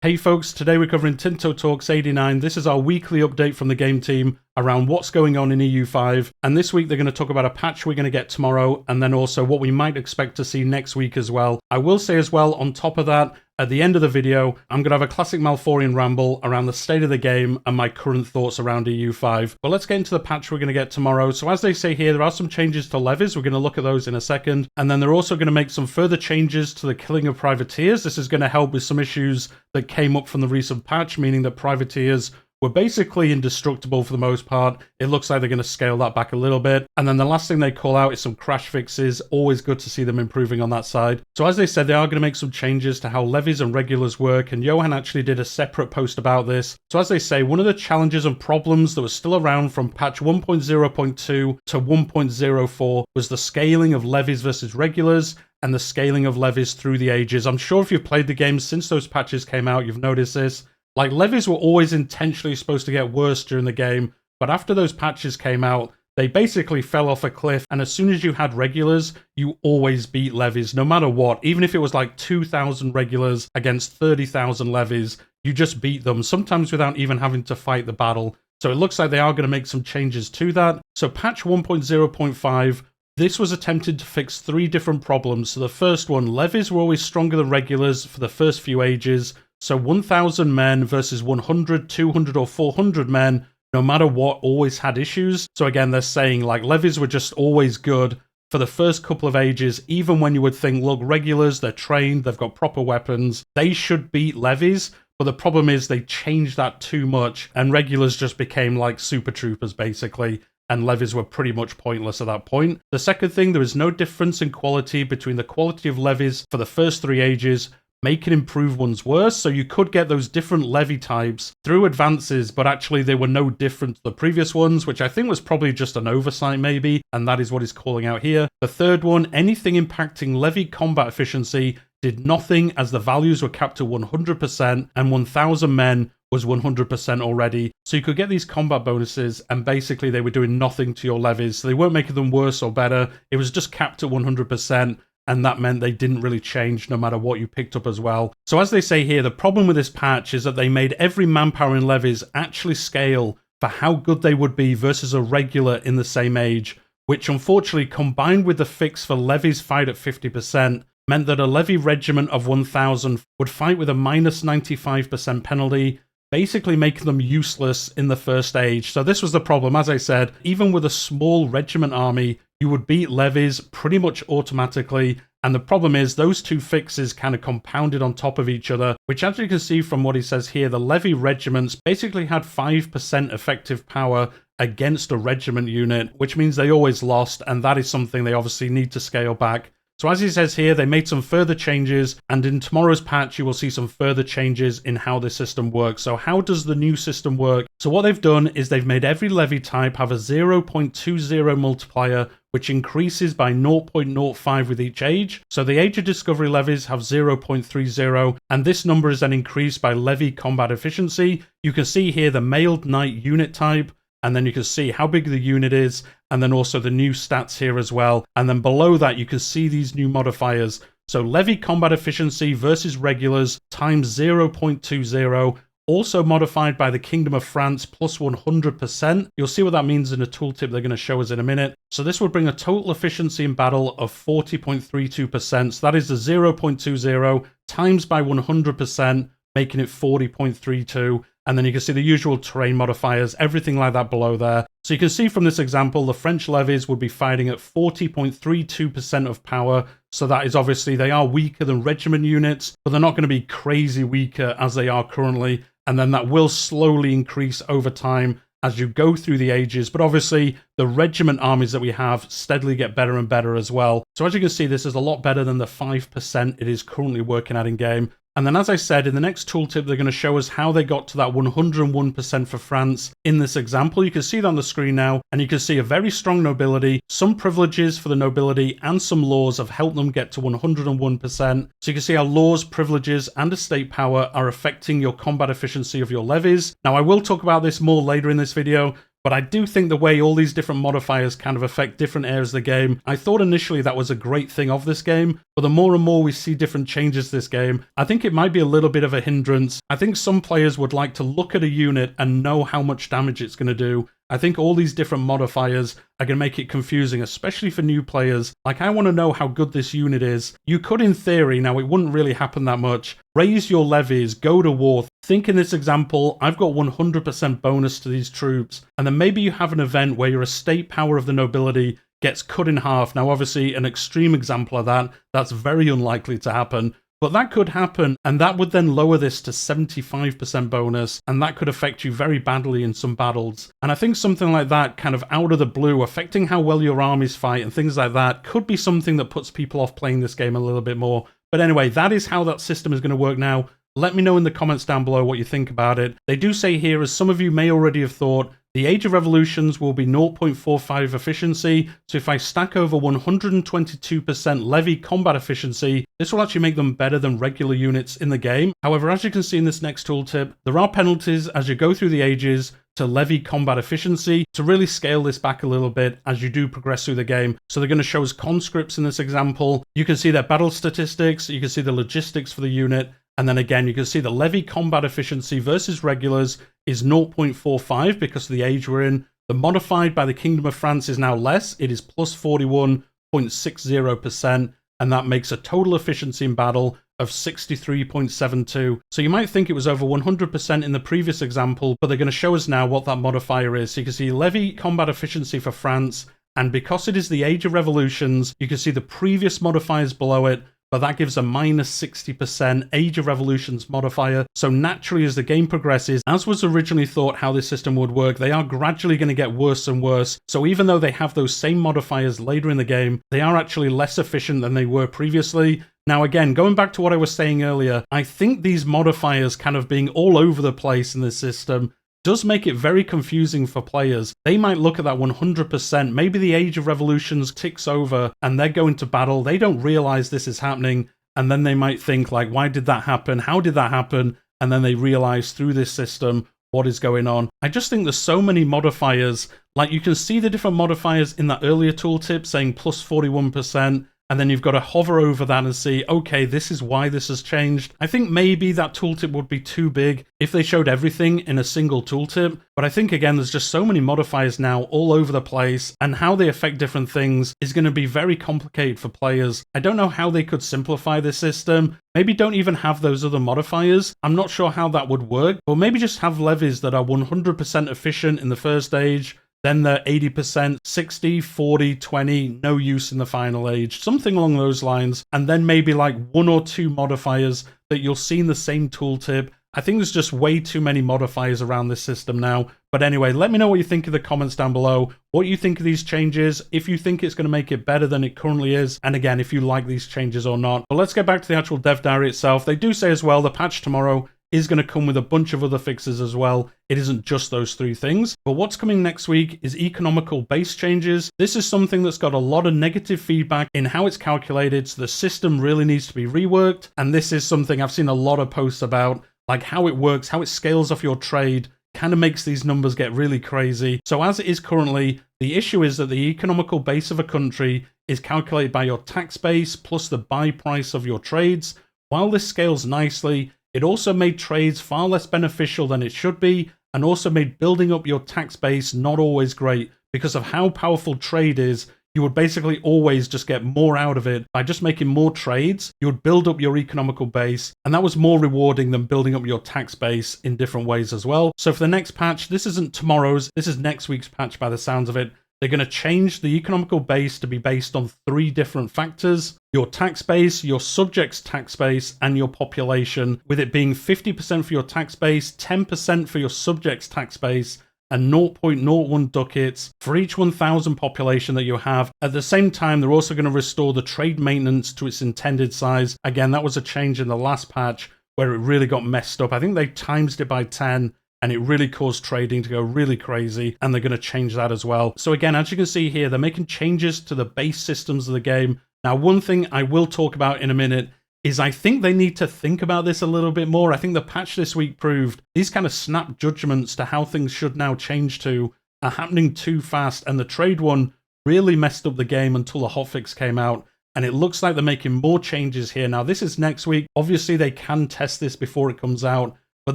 Hey folks, today we're covering Tinto Talks 89. This is our weekly update from the game team around what's going on in EU5. And this week they're going to talk about a patch we're going to get tomorrow, and then also what we might expect to see next week as well. I will say as well, on top of that, at the end of the video, I'm going to have a classic Malforian ramble around the state of the game and my current thoughts around EU5. But let's get into the patch we're going to get tomorrow. So as they say here, there are some changes to levies. We're going to look at those in a second. And then they're also going to make some further changes to the killing of privateers. This is going to help with some issues that came up from the recent patch, meaning that privateers were basically indestructible for the most part. It looks like they're going to scale that back a little bit. And then the last thing they call out is some crash fixes. Always good to see them improving on that side. So as they said, they are going to make some changes to how levies and regulars work, and Johan actually did a separate post about this. So as they say, one of the challenges and problems that was still around from patch 1.0.2 to 1.04 was the scaling of levies versus regulars and the scaling of levies through the ages. I'm sure if you've played the game since those patches came out, you've noticed this. Like, levies were always intentionally supposed to get worse during the game, but after those patches came out, they basically fell off a cliff, and as soon as you had regulars, you always beat levies, no matter what. Even if it was like 2,000 regulars against 30,000 levies, you just beat them, sometimes without even having to fight the battle. So it looks like they are going to make some changes to that. So patch 1.0.5, this was attempted to fix 3 different problems. So the first one, levies were always stronger than regulars for the first few ages. So 1,000 men versus 100, 200 or 400 men, no matter what, always had issues. So again, they're saying like levies were just always good for the first couple of ages, even when you would think, look, regulars, they're trained, they've got proper weapons, they should beat levies. But the problem is they changed that too much, and regulars just became like super troopers basically, and levies were pretty much pointless at that point. The second thing, there is no difference in quality between the quality of levies for the first 3 ages, making improved ones worse. So you could get those different levy types through advances, but actually they were no different to the previous ones, which I think was probably just an oversight maybe, and that is what he's calling out here. The third one, anything impacting levy combat efficiency did nothing, as the values were capped to 100%, and 1,000 men was 100% already. So you could get these combat bonuses, and basically they were doing nothing to your levies. So they weren't making them worse or better. It was just capped at 100%. And that meant they didn't really change no matter what you picked up as well. So as they say here, the problem with this patch is that they made every manpower in levies actually scale for how good they would be versus a regular in the same age, which unfortunately, combined with the fix for levies fight at 50%, meant that a levy regiment of 1,000 would fight with a minus 95% penalty, basically making them useless in the first age. So this was the problem. As I said, even with a small regiment army, you would beat levies pretty much automatically. And the problem is those 2 fixes kind of compounded on top of each other, which as you can see from what he says here, the levy regiments basically had 5% effective power against a regiment unit, which means they always lost. And that is something they obviously need to scale back. So as he says here, they made some further changes, and in tomorrow's patch, you will see some further changes in how this system works. So how does the new system work? So what they've done is they've made every levy type have a 0.20 multiplier, which increases by 0.05 with each age. So the Age of Discovery levies have 0.30, and this number is then increased by levy combat efficiency. You can see here the mailed knight unit type, and then you can see how big the unit is, and then also the new stats here as well. And then below that, you can see these new modifiers. So levy combat efficiency versus regulars times 0.20, also modified by the Kingdom of France plus 100%. You'll see what that means in a tooltip they're going to show us in a minute. So this would bring a total efficiency in battle of 40.32%. So that is the 0.20 times by 100%, making it 40.32. And then you can see the usual terrain modifiers, everything like that below there. So you can see from this example, the French levies would be fighting at 40.32% of power. So that is obviously, they are weaker than regiment units, but they're not going to be crazy weaker as they are currently. And then that will slowly increase over time as you go through the ages. But obviously, the regiment armies that we have steadily get better and better as well. So as you can see, this is a lot better than the 5% it is currently working at in game. And then, as I said, in the next tooltip, they're going to show us how they got to that 101% for France. In this example, you can see that on the screen now, and you can see a very strong nobility. Some privileges for the nobility and some laws have helped them get to 101%. So you can see how laws, privileges, and estate power are affecting your combat efficiency of your levies. Now, I will talk about this more later in this video, But I do think the way all these different modifiers kind of affect different areas of the game, I thought initially that was a great thing of this game, but the more and more we see different changes to this game, I think it might be a little bit of a hindrance. I think some players would like to look at a unit and know how much damage it's going to do. I think all these different modifiers are going to make it confusing, especially for new players. Like, I want to know how good this unit is. You could, in theory, now it wouldn't really happen that much, raise your levies, go to war. Think in this example, I've got 100% bonus to these troops, and then maybe you have an event where your estate power of the nobility gets cut in half. Now, obviously, an extreme example of that, that's very unlikely to happen. But that could happen, and that would then lower this to 75% bonus, and that could affect you very badly in some battles. And I think something like that, kind of out of the blue, affecting how well your armies fight and things like that, could be something that puts people off playing this game a little bit more. But anyway, that is how that system is going to work now. Let me know in the comments down below what you think about it. They do say here, as some of you may already have thought, the Age of Revolutions will be 0.45 efficiency, so if I stack over 122% levy combat efficiency, this will actually make them better than regular units in the game. However, as you can see in this next tooltip, there are penalties as you go through the ages to levy combat efficiency to really scale this back a little bit as you do progress through the game. So they're going to show us conscripts in this example. You can see their battle statistics, you can see the logistics for the unit, and then again, you can see the levy combat efficiency versus regulars is 0.45 because of the age we're in. The modified by the Kingdom of France is now less. It is plus 41.60%, and that makes a total efficiency in battle of 63.72. So you might think it was over 100% in the previous example, but they're going to show us now what that modifier is. So you can see levy combat efficiency for France, and because it is the Age of Revolutions, you can see the previous modifiers below it, but that gives a minus 60% Age of Revolutions modifier. So naturally, as the game progresses, as was originally thought how this system would work, they are gradually going to get worse and worse. So even though they have those same modifiers later in the game, they are actually less efficient than they were previously. Now again, going back to what I was saying earlier, I think these modifiers kind of being all over the place in this system does make it very confusing for players. They might look at that 100%, maybe the Age of Revolutions ticks over and they're going to battle, they don't realize this is happening, and then they might think like, why did that happen? How did that happen? And then they realize through this system what is going on. I just think there's so many modifiers. Like, you can see the different modifiers in that earlier tooltip saying plus 41%, and then you've got to hover over that and see, okay, this is why this has changed. I think maybe that tooltip would be too big if they showed everything in a single tooltip. But I think, again, there's just so many modifiers now all over the place, and how they affect different things is going to be very complicated for players. I don't know how they could simplify this system. Maybe don't even have those other modifiers. I'm not sure how that would work. Or maybe just have levies that are 100% efficient in the first age, then they're 80%, 60, 40, 20, no use in the final age, something along those lines. And then maybe like one or two modifiers that you'll see in the same tooltip. I think there's just way too many modifiers around this system now. But anyway, let me know what you think in the comments down below, what you think of these changes, if you think it's going to make it better than it currently is, and again, if you like these changes or not. But let's get back to the actual dev diary itself. They do say as well, the patch tomorrow is going to come with a bunch of other fixes as well. It isn't just those three things. But what's coming next week is economical base changes. This is something that's got a lot of negative feedback in how it's calculated, so the system really needs to be reworked. And this is something I've seen a lot of posts about, like how it works, how it scales off your trade, kind of makes these numbers get really crazy. So as it is currently, the issue is that the economical base of a country is calculated by your tax base plus the buy price of your trades. While this scales nicely, it also made trades far less beneficial than it should be, and also made building up your tax base not always great. Because of how powerful trade is, you would basically always just get more out of it by just making more trades. You would build up your economical base, and that was more rewarding than building up your tax base in different ways as well. So for the next patch, this isn't tomorrow's, this is next week's patch by the sounds of it. They're going to change the economical base to be based on 3 different factors: your tax base, your subjects' tax base, and your population, with it being 50% for your tax base, 10% for your subjects' tax base, and 0.01 ducats for each 1,000 population that you have. At the same time, they're also going to restore the trade maintenance to its intended size. Again, that was a change in the last patch where it really got messed up. I think they times it by 10, and it really caused trading to go really crazy, and they're going to change that as well. So again, as you can see here, they're making changes to the base systems of the game. Now, one thing I will talk about in a minute is I think they need to think about this a little bit more. I think the patch this week proved these kind of snap judgments to how things should now change to are happening too fast, and the trade one really messed up the game until the hotfix came out. And it looks like they're making more changes here. Now, this is next week. Obviously, they can test this before it comes out. But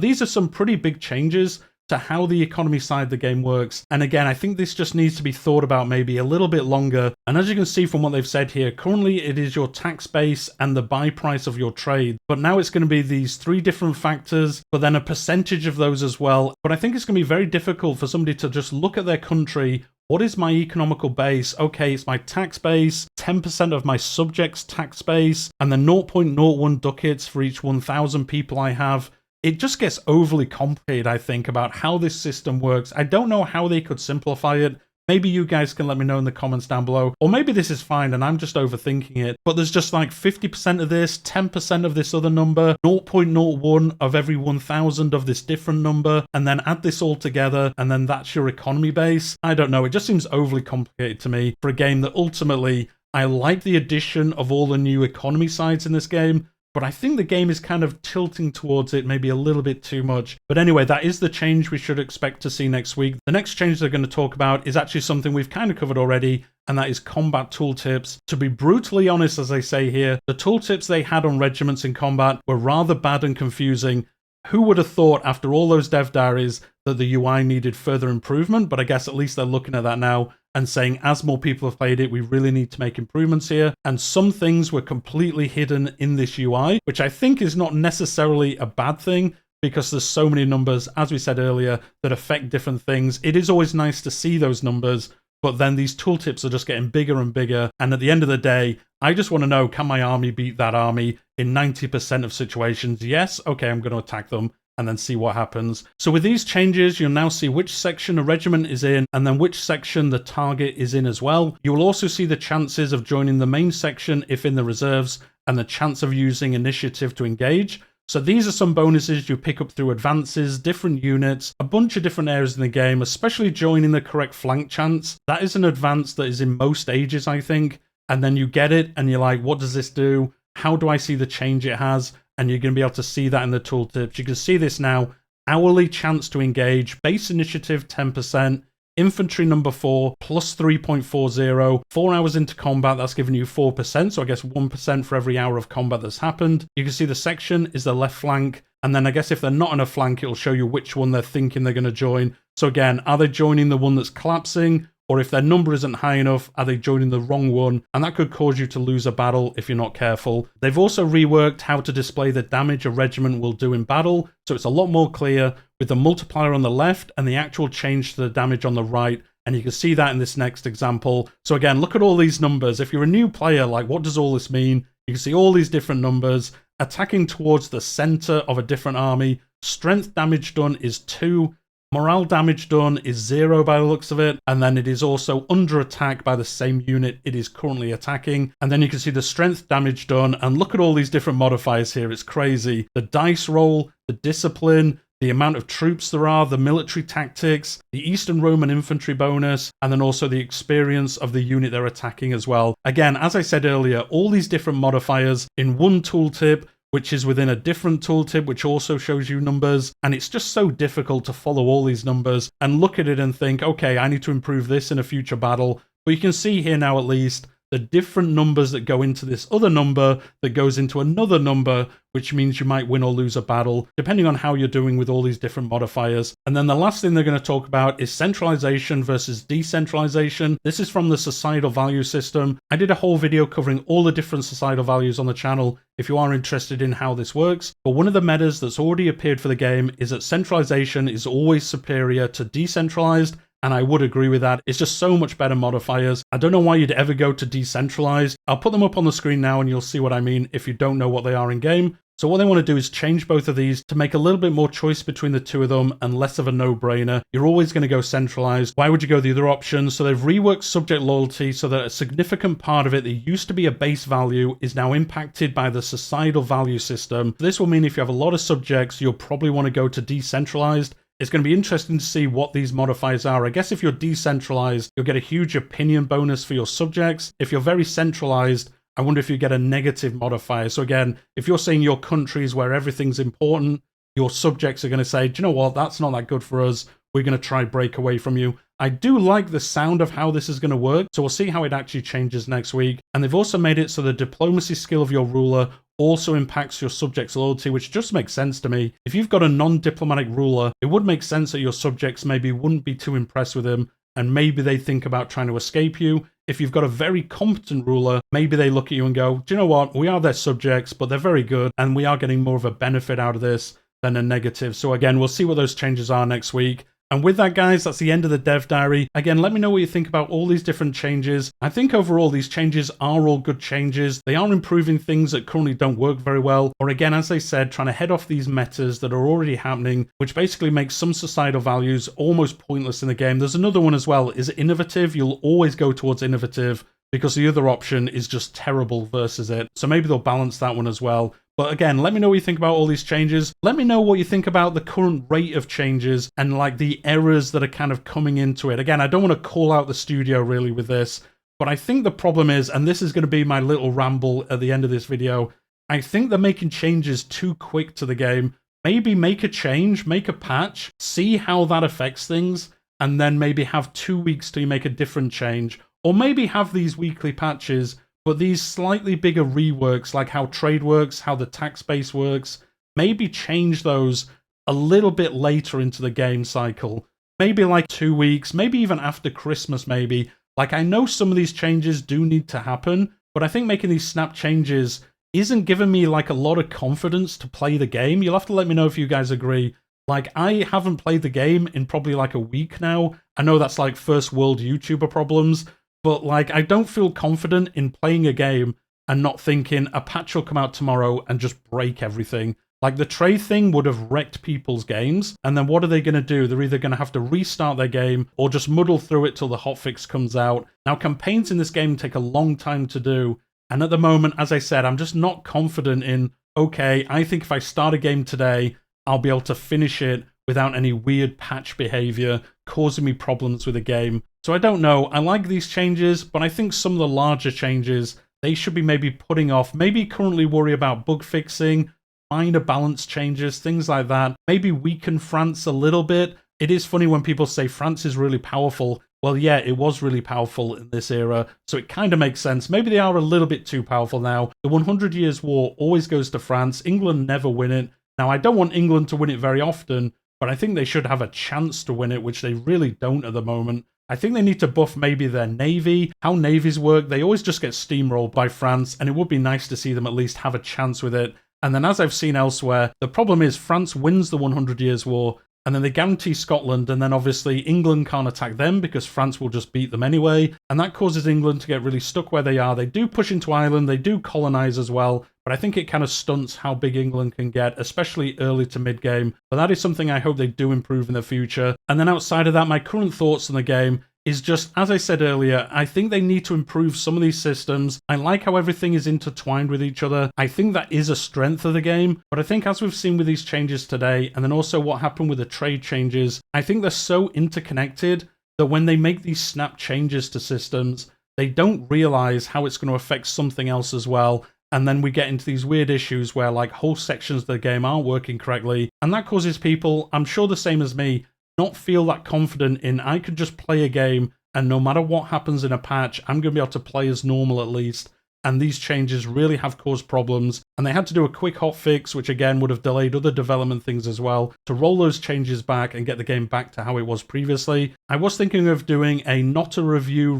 these are some pretty big changes to how the economy side of the game works. And again, I think this just needs to be thought about maybe a little bit longer. And as you can see from what they've said here, currently it is your tax base and the buy price of your trade. But now it's going to be these 3 different factors, but then a percentage of those as well. But I think it's going to be very difficult for somebody to just look at their country. What is my economical base? Okay, it's my tax base, 10% of my subjects' tax base, and then 0.01 ducats for each 1,000 people I have. It just gets overly complicated, I think, about how this system works. I don't know how they could simplify it. Maybe you guys can let me know in the comments down below. Or maybe this is fine and I'm just overthinking it. But there's just like 50% of this, 10% of this other number, 0.01 of every 1,000 of this different number, and then add this all together, and then that's your economy base. I don't know. It just seems overly complicated to me for a game that ultimately, I like the addition of all the new economy sides in this game, but I think the game is kind of tilting towards it maybe a little bit too much. But anyway, that is the change we should expect to see next week. The next change they're going to talk about is actually something we've kind of covered already, and that is combat tooltips. To be brutally honest, as I say here, the tooltips they had on regiments in combat were rather bad and confusing. Who would have thought after all those dev diaries that the UI needed further improvement? But I guess at least they're looking at that now and saying, as more people have played it, we really need to make improvements here. And some things were completely hidden in this UI, which I think is not necessarily a bad thing, because there's so many numbers, as we said earlier, that affect different things. It is always nice to see those numbers, but then these tooltips are just getting bigger and bigger. And at the end of the day, I just want to know, can my army beat that army in 90% of situations? Yes, okay, I'm going to attack them and then see what happens. So with these changes, you'll now see which section a regiment is in, and then which section the target is in as well. You will also see the chances of joining the main section if in the reserves, and the chance of using initiative to engage. So these are some bonuses you pick up through advances, different units, a bunch of different areas in the game, especially joining the correct flank chance. That is an advance that is in most ages, I think. And then you get it and you're like, what does this do? How do I see the change it has? And you're going to be able to see that in the tooltips. You can see this now. Hourly chance to engage, base initiative 10%, infantry number 4 plus 3.40, 4 hours into combat, that's giving you 4%, so I guess 1% for every hour of combat that's happened. You can see the section is the left flank, and then I guess if they're not on a flank, it'll show you which one they're thinking they're going to join. So again, are they joining the one that's collapsing? Or if their number isn't high enough, are they joining the wrong one? And that could cause you to lose a battle if you're not careful. They've also reworked how to display the damage a regiment will do in battle, so it's a lot more clear with the multiplier on the left and the actual change to the damage on the right. And you can see that in this next example. So again, look at all these numbers. If you're a new player, like, what does all this mean? You can see all these different numbers attacking towards the center of a different army. Strength damage done is 2. Morale damage done is 0 by the looks of it, and then it is also under attack by the same unit it is currently attacking. And then you can see the strength damage done, and look at all these different modifiers here, it's crazy. The dice roll, the discipline, the amount of troops there are, the military tactics, the Eastern Roman infantry bonus, and then also the experience of the unit they're attacking as well. Again, as I said earlier, all these different modifiers in one tooltip, which is within a different tooltip, which also shows you numbers. And it's just so difficult to follow all these numbers and look at it and think, okay, I need to improve this in a future battle. But you can see here now at least the different numbers that go into this other number that goes into another number, which means you might win or lose a battle, depending on how you're doing with all these different modifiers. And then the last thing they're going to talk about is centralization versus decentralization. This is from the societal value system. I did a whole video covering all the different societal values on the channel if you are interested in how this works. But one of the metas that's already appeared for the game is that centralization is always superior to decentralized. And I would agree with that. It's just so much better modifiers. I don't know why you'd ever go to decentralized. I'll put them up on the screen now and you'll see what I mean if you don't know what they are in game. So what they want to do is change both of these to make a little bit more choice between the two of them and less of a no-brainer. You're always going to go centralized. Why would you go the other option? So they've reworked subject loyalty so that a significant part of it that used to be a base value is now impacted by the societal value system. This will mean if you have a lot of subjects, you'll probably want to go to decentralized. It's going to be interesting to see what these modifiers are. I guess if you're decentralized, you'll get a huge opinion bonus for your subjects. If you're very centralized, I wonder if you get a negative modifier. So again, if you're saying your countries where everything's important, your subjects are going to say, do you know what, that's not that good for us. We're going to try break away from you. I do like the sound of how this is going to work, so we'll see how it actually changes next week. And they've also made it so the diplomacy skill of your ruler also impacts your subjects' loyalty, which just makes sense to me. If you've got a non-diplomatic ruler, it would make sense that your subjects maybe wouldn't be too impressed with him, and maybe they think about trying to escape you. If you've got a very competent ruler, maybe they look at you and go, do you know what, we are their subjects, but they're very good, and we are getting more of a benefit out of this than a negative. So again, we'll see what those changes are next week. And with that, guys, that's the end of the dev diary. Again, let me know what you think about all these different changes. I think overall these changes are all good changes. They are improving things that currently don't work very well. Or again, as I said, trying to head off these metas that are already happening, which basically makes some societal values almost pointless in the game. There's another one as well. Is it innovative? You'll always go towards innovative because the other option is just terrible versus it. So maybe they'll balance that one as well. But again, let me know what you think about all these changes. Let me know what you think about the current rate of changes and like the errors that are kind of coming into it. Again, I don't want to call out the studio really with this, but I think the problem is, and this is going to be my little ramble at the end of this video, I think they're making changes too quick to the game. Maybe make a change, make a patch, see how that affects things, and then maybe have 2 weeks till you make a different change. Or maybe have these weekly patches, but these slightly bigger reworks, like how trade works, how the tax base works, maybe change those a little bit later into the game cycle. Maybe like 2 weeks, maybe even after Christmas maybe. Like I know some of these changes do need to happen, but I think making these snap changes isn't giving me like a lot of confidence to play the game. You'll have to let me know if you guys agree. Like I haven't played the game in probably like a week now. I know that's like first world YouTuber problems, but like I don't feel confident in playing a game and not thinking a patch will come out tomorrow and just break everything. Like the trade thing would have wrecked people's games, and then what are they going to do? They're either going to have to restart their game or just muddle through it till the hotfix comes out. Now campaigns in this game take a long time to do, and at the moment, as I said, I'm just not confident in, okay, I think if I start a game today, I'll be able to finish it without any weird patch behavior causing me problems with the game. So I don't know. I like these changes, but I think some of the larger changes, they should be maybe putting off. Maybe currently worry about bug fixing, minor balance changes, things like that. Maybe weaken France a little bit. It is funny when people say France is really powerful. Well, yeah, it was really powerful in this era, so it kind of makes sense. Maybe they are a little bit too powerful now. The 100 Years' War always goes to France. England never win it. Now, I don't want England to win it very often, but I think they should have a chance to win it, which they really don't at the moment. I think they need to buff maybe their navy, how navies work. They always just get steamrolled by France, and it would be nice to see them at least have a chance with it. And then as I've seen elsewhere, the problem is France wins the 100 Years' War, and then they guarantee Scotland, and then obviously England can't attack them because France will just beat them anyway, and that causes England to get really stuck where they are. They do push into Ireland, they do colonise as well, but I think it kind of stunts how big England can get, especially early to mid-game. But that is something I hope they do improve in the future. And then outside of that, my current thoughts on the game is just, as I said earlier, I think they need to improve some of these systems. I like how everything is intertwined with each other. I think that is a strength of the game, but I think as we've seen with these changes today, and then also what happened with the trade changes, I think they're so interconnected that when they make these snap changes to systems, they don't realize how it's going to affect something else as well. And then we get into these weird issues where like whole sections of the game aren't working correctly, and that causes people, I'm sure the same as me, not feel that confident in I could just play a game and no matter what happens in a patch, I'm going to be able to play as normal at least. And these changes really have caused problems, and they had to do a quick hotfix, which again would have delayed other development things as well, to roll those changes back and get the game back to how it was previously. I was thinking of doing a not a review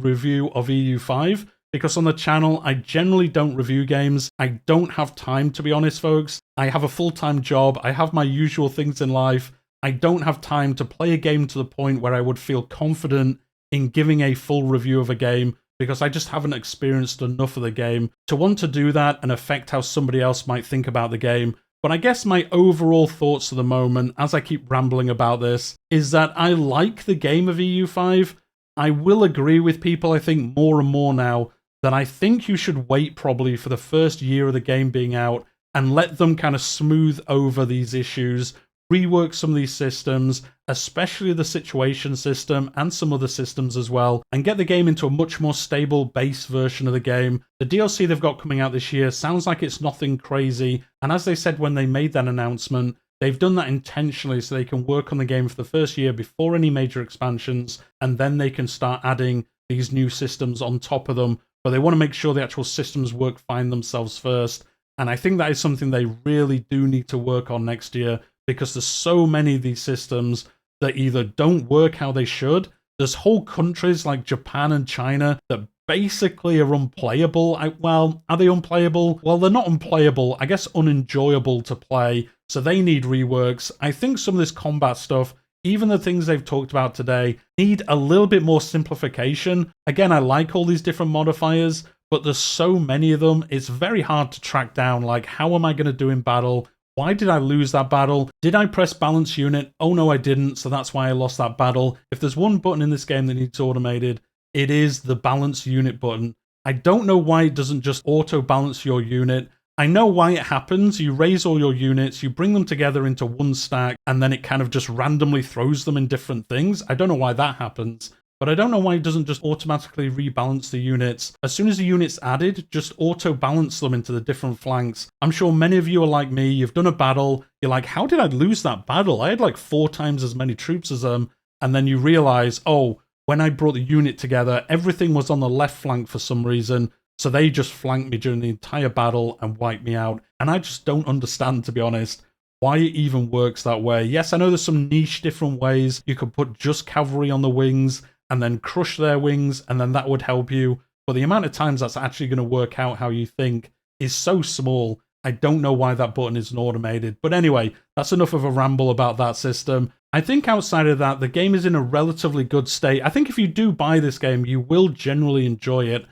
of EU5, because on the channel, I generally don't review games. I don't have time, to be honest, folks. I have a full-time job. I have my usual things in life. I don't have time to play a game to the point where I would feel confident in giving a full review of a game, because I just haven't experienced enough of the game to want to do that and affect how somebody else might think about the game. But I guess my overall thoughts at the moment, as I keep rambling about this, is that I like the game of EU5. I will agree with people, I think, more and more now, that I think you should wait probably for the first year of the game being out and let them kind of smooth over these issues, rework some of these systems, especially the situation system and some other systems as well, and get the game into a much more stable base version of the game. The DLC they've got coming out this year sounds like it's nothing crazy, and as they said when they made that announcement, They've done that intentionally so they can work on the game for the first year before any major expansions, and then they can start adding these new systems on top of them. But they want to make sure the actual systems work fine themselves first. And I think that is something they really do need to work on next year, because there's so many of these systems that either don't work how they should. There's whole countries like Japan and China that basically are unplayable. Well, are they unplayable? Well, they're not unplayable. I guess unenjoyable to play. So they need reworks. I think some of this combat stuff, even the things they've talked about today, need a little bit more simplification. Again, I like all these different modifiers, but there's so many of them, it's very hard to track down, like, how am I going to do in battle? Why did I lose that battle? Did I press balance unit? Oh no, I didn't, so that's why I lost that battle. If there's one button in this game that needs automated, it is the balance unit button. I don't know why it doesn't just auto-balance your unit. I know why it happens. You raise all your units, you bring them together into one stack, and then it kind of just randomly throws them in different things. I don't know why that happens. But I don't know why it doesn't just automatically rebalance the units. As soon as the unit's added, just auto-balance them into the different flanks. I'm sure many of you are like me, you've done a battle, you're like, how did I lose that battle? I had like 4 times as many troops as them, and then you realize, oh, when I brought the unit together, everything was on the left flank for some reason, so they just flanked me during the entire battle and wiped me out. And I just don't understand, to be honest, why it even works that way. Yes, I know there's some niche different ways. You could put just cavalry on the wings, and then crush their wings, and then that would help you. But the amount of times that's actually going to work out how you think is so small. I don't know why that button isn't automated. But anyway, that's enough of a ramble about that system. I think outside of that, the game is in a relatively good state. I think if you do buy this game, you will generally enjoy it.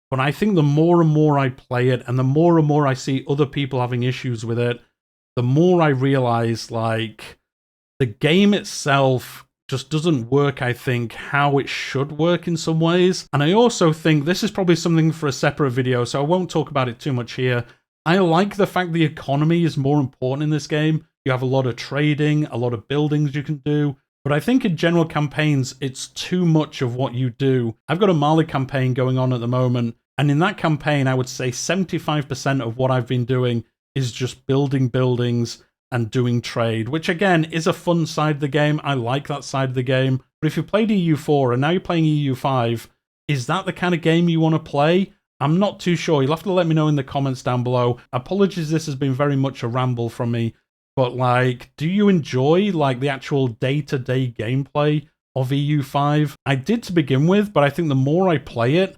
But I think the more and more I play it, and the more I see other people having issues with it, the more I realize, like, the game itself just doesn't work, I think, how it should work in some ways. And I also think this is probably something for a separate video, so I won't talk about it too much here. I like the fact the economy is more important in this game. You have a lot of trading, a lot of buildings you can do. But I think in general campaigns, it's too much of what you do. I've got a Mali campaign going on at the moment, and in that campaign, I would say 75% of what I've been doing is just building buildings and doing trade, which again is a fun side of the game. I like that side of the game. But if you played EU4 and now you're playing EU5, is that the kind of game you want to play? I'm not too sure. You'll have to let me know in the comments down below. Apologies, this has been very much a ramble from me. But like, do you enjoy like the actual day-to-day gameplay of EU5? I did to begin with, but I think the more I play it,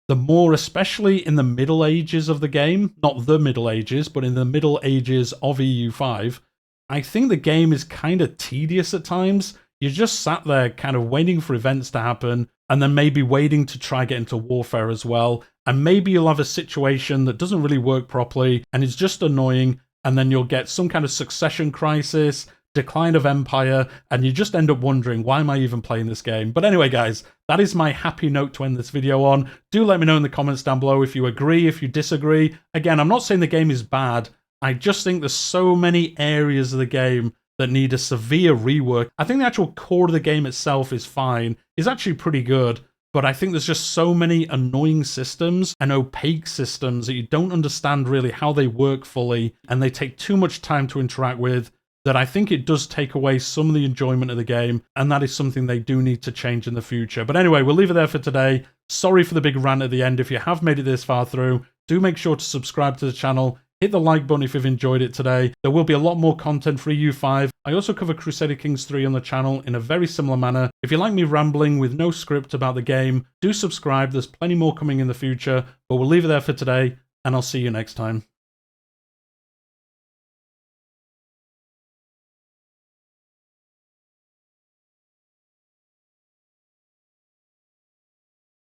the more, especially in the Middle Ages of the game, not the Middle Ages, but in the Middle Ages of EU5, I think the game is kind of tedious at times. You're just sat there kind of waiting for events to happen, and then maybe waiting to try get into warfare as well. And maybe you'll have a situation that doesn't really work properly, and is just annoying, and then you'll get some kind of succession crisis, decline of empire, and you just end up wondering, why am I even playing this game? But anyway, guys, that is my happy note to end this video on. Do let me know in the comments down below if you agree, if you disagree. Again, I'm not saying the game is bad. I just think there's so many areas of the game that need a severe rework. I think the actual core of the game itself is fine. It's actually pretty good. But I think there's just so many annoying systems and opaque systems that you don't understand really how they work fully, and they take too much time to interact with, that I think it does take away some of the enjoyment of the game, and that is something they do need to change in the future. But anyway, we'll leave it there for today. Sorry for the big rant at the end. If you have made it this far through, do make sure to subscribe to the channel. Hit the like button if you've enjoyed it today. There will be a lot more content for EU5. I also cover Crusader Kings 3 on the channel in a very similar manner. If you like me rambling with no script about the game, do subscribe. There's plenty more coming in the future, but we'll leave it there for today, and I'll see you next time.